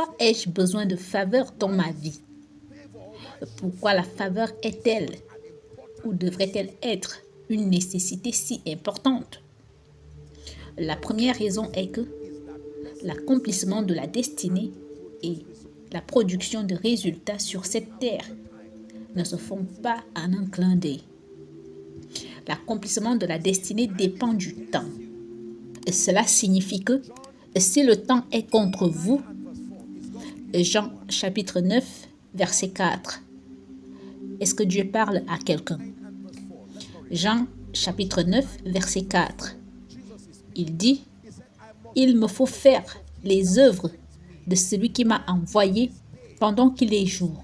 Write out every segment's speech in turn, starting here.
Pourquoi ai-je besoin de faveur dans ma vie? Pourquoi la faveur est-elle ou devrait-elle être une nécessité si importante? La première raison est que l'accomplissement de la destinée et la production de résultats sur cette terre ne se font pas en un clin d'œil. L'accomplissement de la destinée dépend du temps. Et cela signifie que si le temps est contre vous, Jean chapitre 9, verset 4, est-ce que Dieu parle à quelqu'un? Jean chapitre 9, verset 4, il dit, « Il me faut faire les œuvres de celui qui m'a envoyé pendant qu'il est jour. »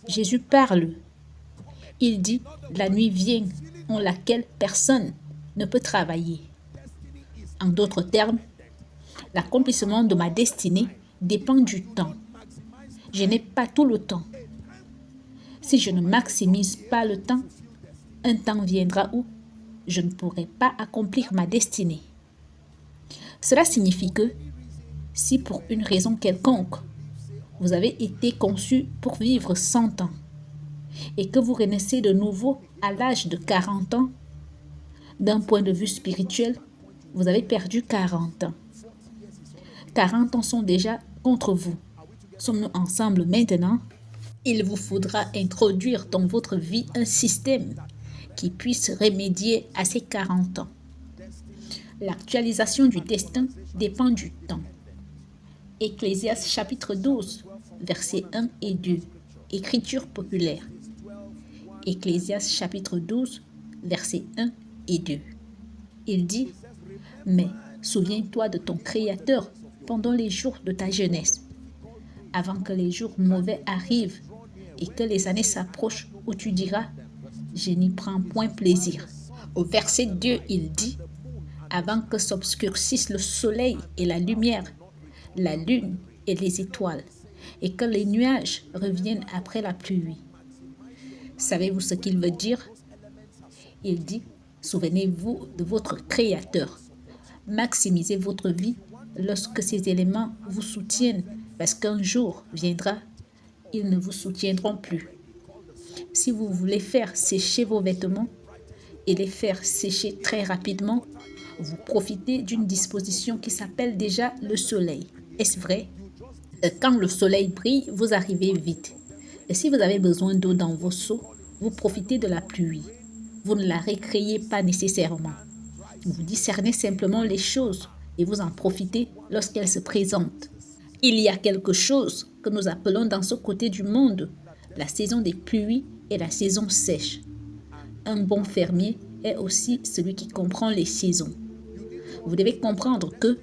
Jésus parle. Il dit, « La nuit vient en laquelle personne ne peut travailler. » En d'autres termes, l'accomplissement de ma destinée dépend du temps. Je n'ai pas tout le temps. Si je ne maximise pas le temps, un temps viendra où je ne pourrai pas accomplir ma destinée. Cela signifie que si pour une raison quelconque, vous avez été conçu pour vivre 100 ans et que vous renaissez de nouveau à l'âge de 40 ans, d'un point de vue spirituel, vous avez perdu 40 ans. 40 ans sont déjà contre vous. Sommes-nous ensemble maintenant? Il vous faudra introduire dans votre vie un système qui puisse remédier à ces 40 ans. L'actualisation du destin dépend du temps. Ecclésiaste chapitre 12, versets 1 et 2, écriture populaire. Ecclésiaste chapitre 12, versets 1 et 2. Il dit, « Mais souviens-toi de ton Créateur pendant les jours de ta jeunesse, avant que les jours mauvais arrivent et que les années s'approchent où tu diras, je n'y prends point plaisir. » Au verset 2, il dit, « Avant que s'obscurcisse le soleil et la lumière, la lune et les étoiles, et que les nuages reviennent après la pluie. » Savez-vous ce qu'il veut dire? Il dit, souvenez-vous de votre Créateur. Maximisez votre vie lorsque ces éléments vous soutiennent, parce qu'un jour viendra, ils ne vous soutiendront plus. Si vous voulez faire sécher vos vêtements et les faire sécher très rapidement, vous profitez d'une disposition qui s'appelle déjà le soleil. Est-ce vrai? Quand le soleil brille, vous arrivez vite. Et si vous avez besoin d'eau dans vos seaux, vous profitez de la pluie. Vous ne la recréez pas nécessairement. Vous discernez simplement les choses et vous en profitez lorsqu'elles se présentent. Il y a quelque chose que nous appelons dans ce côté du monde la saison des pluies et la saison sèche. Un bon fermier est aussi celui qui comprend les saisons. Vous devez comprendre que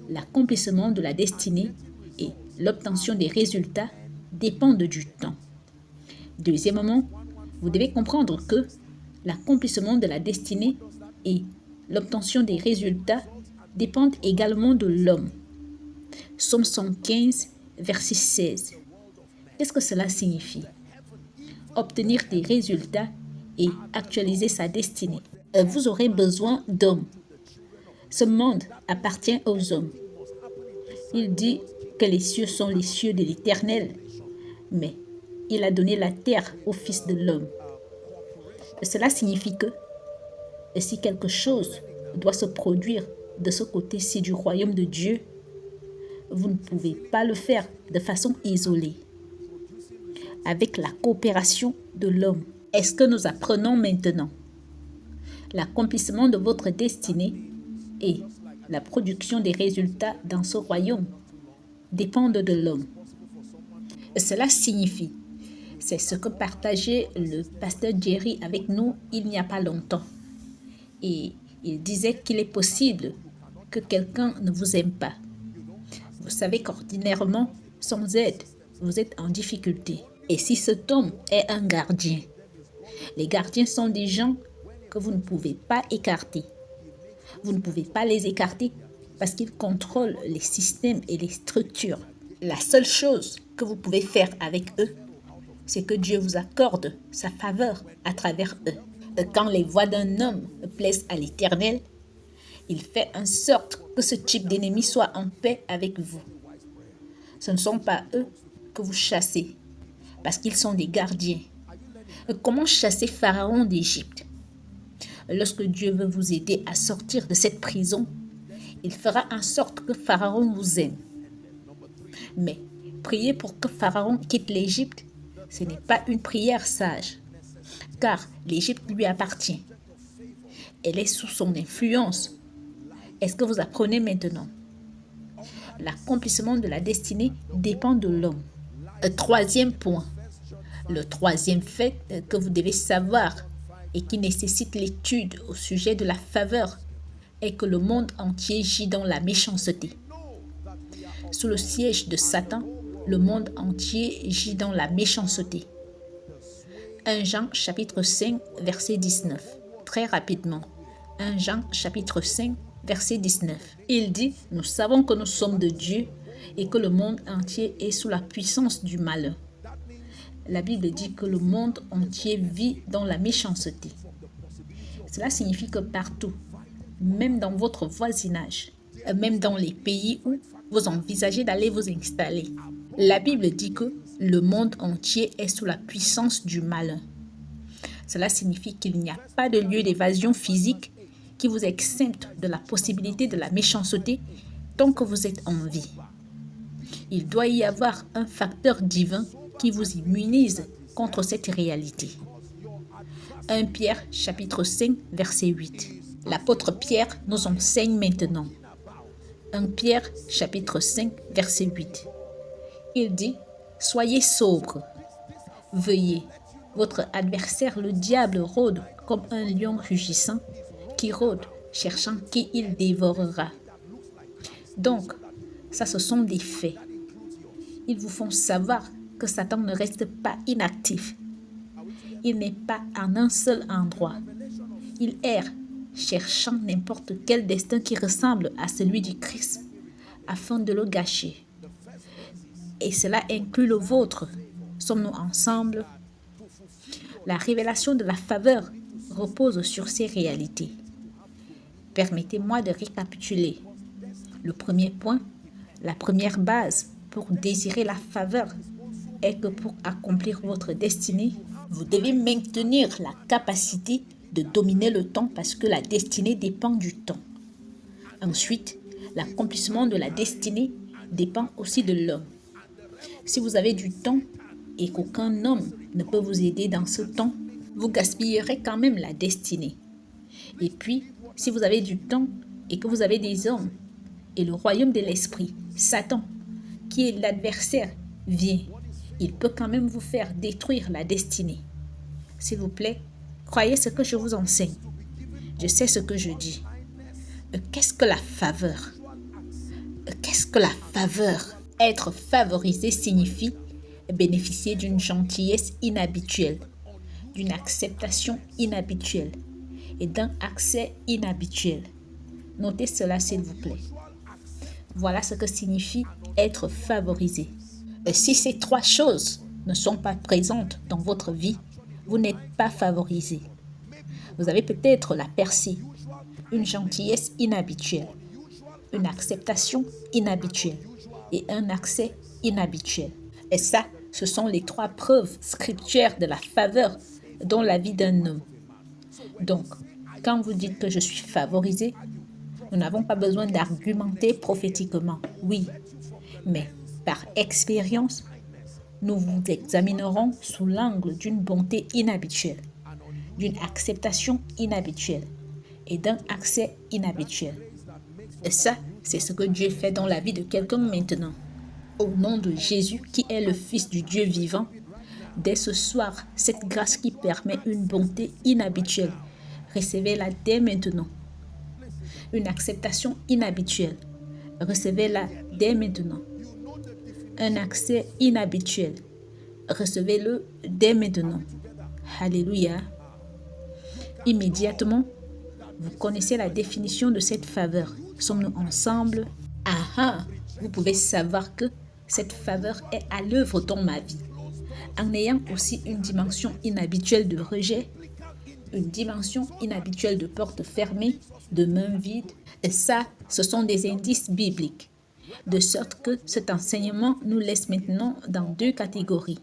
l'accomplissement de la destinée et l'obtention des résultats dépendent du temps. Deuxièmement, vous devez comprendre que l'accomplissement de la destinée et l'obtention des résultats dépendent également de l'homme. Psaume 115, verset 16. Qu'est-ce que cela signifie? Obtenir des résultats et actualiser sa destinée. Vous aurez besoin d'hommes. Ce monde appartient aux hommes. Il dit que les cieux sont les cieux de l'Éternel, mais il a donné la terre au Fils de l'homme. Cela signifie que si quelque chose doit se produire de ce côté-ci du royaume de Dieu, vous ne pouvez pas le faire de façon isolée, avec la coopération de l'homme. Est-ce que nous apprenons maintenant? L'accomplissement de votre destinée et la production des résultats dans ce royaume dépendent de l'homme. Cela signifie, c'est ce que partageait le pasteur Jerry avec nous il n'y a pas longtemps. Et il disait qu'il est possible que quelqu'un ne vous aime pas. Vous savez qu'ordinairement, sans aide, vous êtes en difficulté. Et si cet homme est un gardien, les gardiens sont des gens que vous ne pouvez pas écarter. Vous ne pouvez pas les écarter parce qu'ils contrôlent les systèmes et les structures. La seule chose que vous pouvez faire avec eux, c'est que Dieu vous accorde sa faveur à travers eux. Quand les voies d'un homme plaisent à l'Éternel, il fait en sorte que ce type d'ennemi soit en paix avec vous. Ce ne sont pas eux que vous chassez, parce qu'ils sont des gardiens. Comment chasser Pharaon d'Égypte? Lorsque Dieu veut vous aider à sortir de cette prison, il fera en sorte que Pharaon vous aime. Mais prier pour que Pharaon quitte l'Égypte, ce n'est pas une prière sage, car l'Égypte lui appartient. Elle est sous son influence. Est-ce que vous apprenez maintenant? L'accomplissement de la destinée dépend de l'homme. Troisième point. Le troisième fait que vous devez savoir et qui nécessite l'étude au sujet de la faveur est que le monde entier gît dans la méchanceté. Sous le siège de Satan, le monde entier gît dans la méchanceté. 1 Jean chapitre 5 verset 19. Très rapidement. 1 Jean chapitre 5 verset 19. Il dit, nous savons que nous sommes de Dieu et que le monde entier est sous la puissance du malin. La Bible dit que le monde entier vit dans la méchanceté. Cela signifie que partout, même dans votre voisinage, même dans les pays où vous envisagez d'aller vous installer, la Bible dit que le monde entier est sous la puissance du malin. Cela signifie qu'il n'y a pas de lieu d'évasion physique qui vous exempte de la possibilité de la méchanceté tant que vous êtes en vie. Il doit y avoir un facteur divin qui vous immunise contre cette réalité. 1 Pierre chapitre 5 verset 8. L'apôtre Pierre nous enseigne maintenant. 1 Pierre chapitre 5 verset 8. Il dit, soyez sobres, veuillez. Votre adversaire le diable rôde comme un lion rugissant qui rôde cherchant qui il dévorera. Donc, ça ce sont des faits. Ils vous font savoir que Satan ne reste pas inactif. Il n'est pas en un seul endroit. Il erre, cherchant n'importe quel destin qui ressemble à celui du Christ, afin de le gâcher. Et cela inclut le vôtre. Sommes-nous ensemble? La révélation de la faveur repose sur ces réalités. Permettez-moi de récapituler. Le premier point, la première base pour désirer la faveur est que pour accomplir votre destinée, vous devez maintenir la capacité de dominer le temps parce que la destinée dépend du temps. Ensuite, l'accomplissement de la destinée dépend aussi de l'homme. Si vous avez du temps et qu'aucun homme ne peut vous aider dans ce temps, vous gaspillerez quand même la destinée. Et puis, si vous avez du temps et que vous avez des hommes, et le royaume de l'esprit, Satan, qui est l'adversaire, vient, il peut quand même vous faire détruire la destinée. S'il vous plaît, croyez ce que je vous enseigne. Je sais ce que je dis. Qu'est-ce que la faveur? Qu'est-ce que la faveur? Être favorisé signifie bénéficier d'une gentillesse inhabituelle, d'une acceptation inhabituelle et d'un accès inhabituel. Notez cela s'il vous plaît. Voilà ce que signifie être favorisé. Et si ces trois choses ne sont pas présentes dans votre vie, vous n'êtes pas favorisé. Vous avez peut-être la percée, une gentillesse inhabituelle, une acceptation inhabituelle et un accès inhabituel. Et ça, ce sont les trois preuves scripturaires de la faveur dans la vie d'un homme. Donc, quand vous dites que je suis favorisé, nous n'avons pas besoin d'argumenter prophétiquement, oui, mais par expérience, nous vous examinerons sous l'angle d'une bonté inhabituelle, d'une acceptation inhabituelle et d'un accès inhabituel. Et ça, c'est ce que Dieu fait dans la vie de quelqu'un maintenant. Au nom de Jésus, qui est le Fils du Dieu vivant, dès ce soir, cette grâce qui permet une bonté inhabituelle, recevez-la dès maintenant. Une acceptation inhabituelle, recevez-la dès maintenant. Un accès inhabituel, recevez-le dès maintenant. Alléluia. Immédiatement, vous connaissez la définition de cette faveur. Sommes-nous ensemble? Vous pouvez savoir que cette faveur est à l'œuvre dans ma vie. En ayant aussi une dimension inhabituelle de rejet, une dimension inhabituelle de porte fermée, de main vide. Et ça, ce sont des indices bibliques. De sorte que cet enseignement nous laisse maintenant dans deux catégories.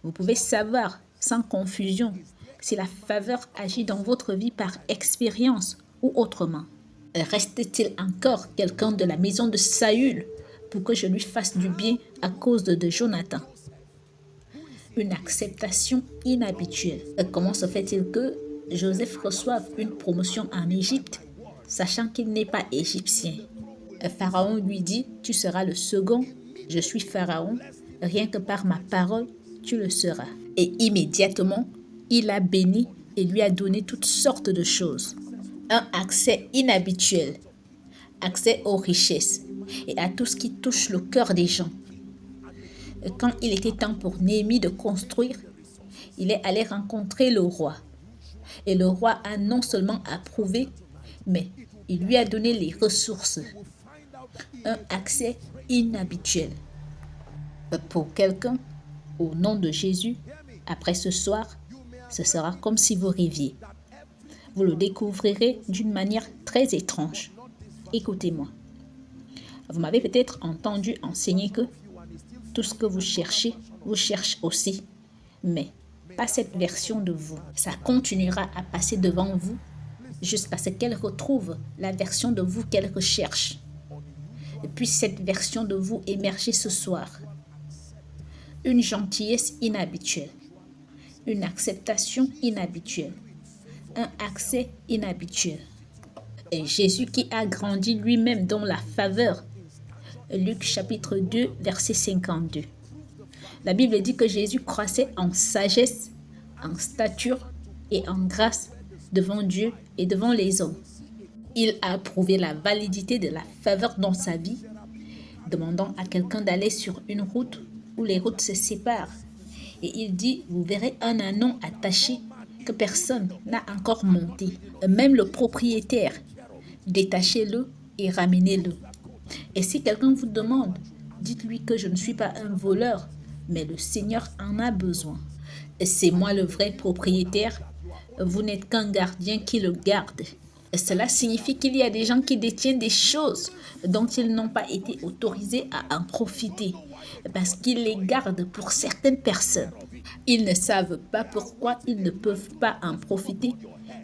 Vous pouvez savoir sans confusion si la faveur agit dans votre vie par expérience ou autrement. Reste-t-il encore quelqu'un de la maison de Saül pour que je lui fasse du bien à cause de Jonathan? Une acceptation inhabituelle. Comment se fait-il que Joseph reçoive une promotion en Égypte, sachant qu'il n'est pas égyptien? Pharaon lui dit, tu seras le second, je suis Pharaon, rien que par ma parole, tu le seras. Et immédiatement, il a béni et lui a donné toutes sortes de choses. Un accès inhabituel, accès aux richesses et à tout ce qui touche le cœur des gens. Quand il était temps pour Néhémie de construire, il est allé rencontrer le roi. Et le roi a non seulement approuvé, mais il lui a donné les ressources. Un accès inhabituel. Pour quelqu'un, au nom de Jésus, après ce soir, ce sera comme si vous rêviez. Vous le découvrirez d'une manière très étrange. Écoutez-moi. Vous m'avez peut-être entendu enseigner que tout ce que vous cherchez aussi. Mais pas cette version de vous. Ça continuera à passer devant vous jusqu'à ce qu'elle retrouve la version de vous qu'elle recherche. Et puis cette version de vous émerger ce soir. Une gentillesse inhabituelle. Une acceptation inhabituelle. Un accès inhabituel. Et Jésus qui a grandi lui-même dans la faveur. Luc chapitre 2, verset 52. La Bible dit que Jésus croissait en sagesse, en stature et en grâce devant Dieu et devant les hommes. Il a prouvé la validité de la faveur dans sa vie, demandant à quelqu'un d'aller sur une route où les routes se séparent. Et il dit, vous verrez un anon attaché que personne n'a encore monté. Même le propriétaire, détachez-le et ramenez-le. Et si quelqu'un vous demande, dites-lui que je ne suis pas un voleur, mais le Seigneur en a besoin. C'est moi le vrai propriétaire, vous n'êtes qu'un gardien qui le garde. Et cela signifie qu'il y a des gens qui détiennent des choses dont ils n'ont pas été autorisés à en profiter, parce qu'ils les gardent pour certaines personnes. Ils ne savent pas pourquoi ils ne peuvent pas en profiter,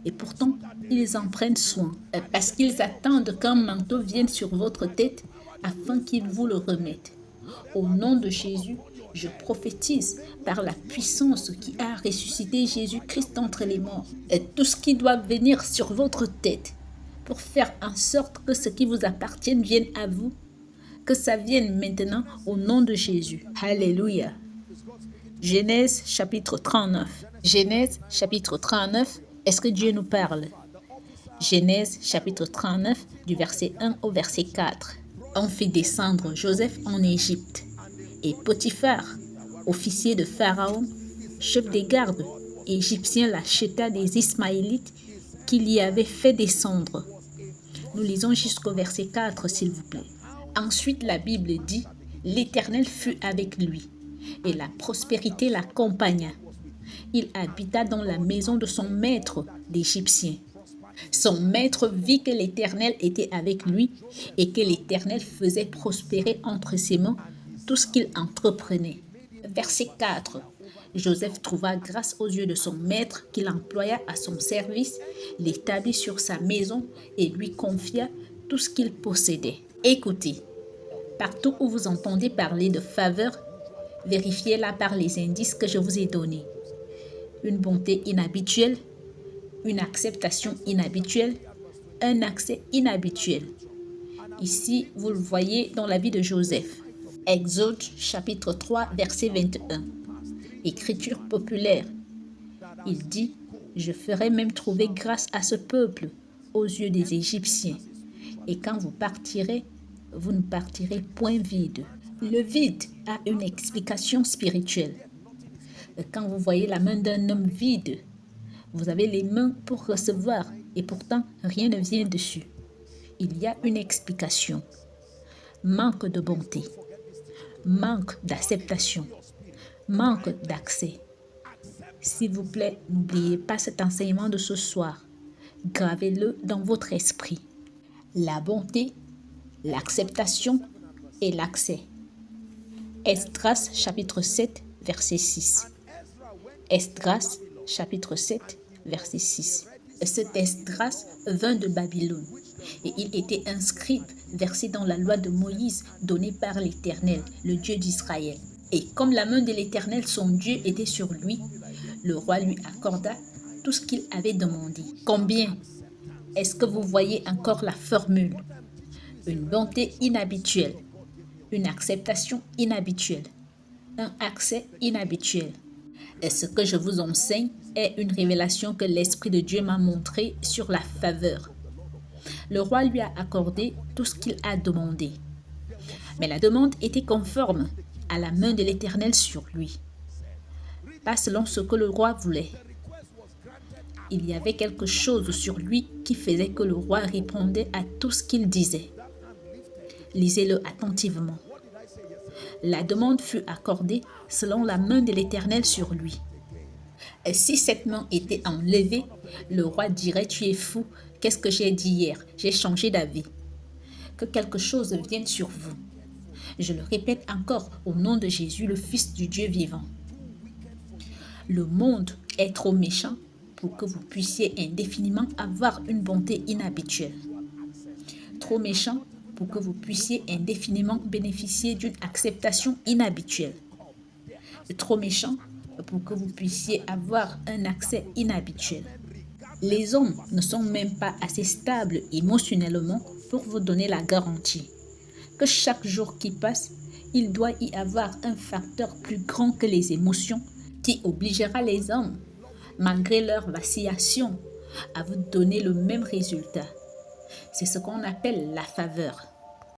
et pourtant ils en prennent soin, parce qu'ils attendent qu'un manteau vienne sur votre tête afin qu'ils vous le remettent. Au nom de Jésus, je prophétise par la puissance qui a ressuscité Jésus-Christ d'entre les morts, et tout ce qui doit venir sur votre tête pour faire en sorte que ce qui vous appartient vienne à vous, que ça vienne maintenant au nom de Jésus. Alléluia. Genèse chapitre 39. Genèse chapitre 39, est-ce que Dieu nous parle? Genèse chapitre 39 du verset 1 au verset 4. On fit descendre Joseph en Égypte. Et Potiphar, officier de Pharaon, chef des gardes égyptiens, l'acheta des Ismaélites qu'il y avait fait descendre. Nous lisons jusqu'au verset 4, s'il vous plaît. Ensuite, la Bible dit, l'Éternel fut avec lui, et la prospérité l'accompagna. Il habita dans la maison de son maître d'Égyptien. Son maître vit que l'Éternel était avec lui et que l'Éternel faisait prospérer entre ses mains tout ce qu'il entreprenait. Verset 4. Joseph trouva grâce aux yeux de son maître qu'il employa à son service, l'établit sur sa maison et lui confia tout ce qu'il possédait. Écoutez, partout où vous entendez parler de faveur, vérifiez-la par les indices que je vous ai donnés. Une bonté inhabituelle, une acceptation inhabituelle, un accès inhabituel. Ici, vous le voyez dans la vie de Joseph. Exode chapitre 3, verset 21. Écriture populaire. Il dit, je ferai même trouver grâce à ce peuple aux yeux des Égyptiens. Et quand vous partirez, vous ne partirez point vide. Le vide a une explication spirituelle. Quand vous voyez la main d'un homme vide, vous avez les mains pour recevoir et pourtant rien ne vient dessus. Il y a une explication. Manque de bonté. Manque d'acceptation, manque d'accès. S'il vous plaît, n'oubliez pas cet enseignement de ce soir. Gravez-le dans votre esprit. La bonté, l'acceptation et l'accès. Esdras chapitre 7, verset 6. Esdras chapitre 7, verset 6. Cet Esdras vint de Babylone et il était un scribe versé dans la loi de Moïse donnée par l'Éternel, le Dieu d'Israël. Et comme la main de l'Éternel, son Dieu, était sur lui, le roi lui accorda tout ce qu'il avait demandé. Combien est-ce que vous voyez encore la formule? Une bonté inhabituelle, une acceptation inhabituelle, un accès inhabituel. Et ce que je vous enseigne est une révélation que l'Esprit de Dieu m'a montrée sur la faveur. Le roi lui a accordé tout ce qu'il a demandé. Mais la demande était conforme à la main de l'Éternel sur lui, pas selon ce que le roi voulait. Il y avait quelque chose sur lui qui faisait que le roi répondait à tout ce qu'il disait. Lisez-le attentivement. La demande fut accordée selon la main de l'Éternel sur lui. Et si cette main était enlevée, le roi dirait: tu es fou, qu'est-ce que j'ai dit hier? J'ai changé d'avis. Que quelque chose vienne sur vous. Je le répète encore, au nom de Jésus, le Fils du Dieu vivant. Le monde est trop méchant pour que vous puissiez indéfiniment avoir une bonté inhabituelle. Trop méchant pour que vous puissiez indéfiniment bénéficier d'une acceptation inhabituelle. Trop méchant pour que vous puissiez avoir un accès inhabituel. Les hommes ne sont même pas assez stables émotionnellement pour vous donner la garantie que chaque jour qui passe, il doit y avoir un facteur plus grand que les émotions qui obligera les hommes, malgré leur vacillation, à vous donner le même résultat. C'est ce qu'on appelle la faveur.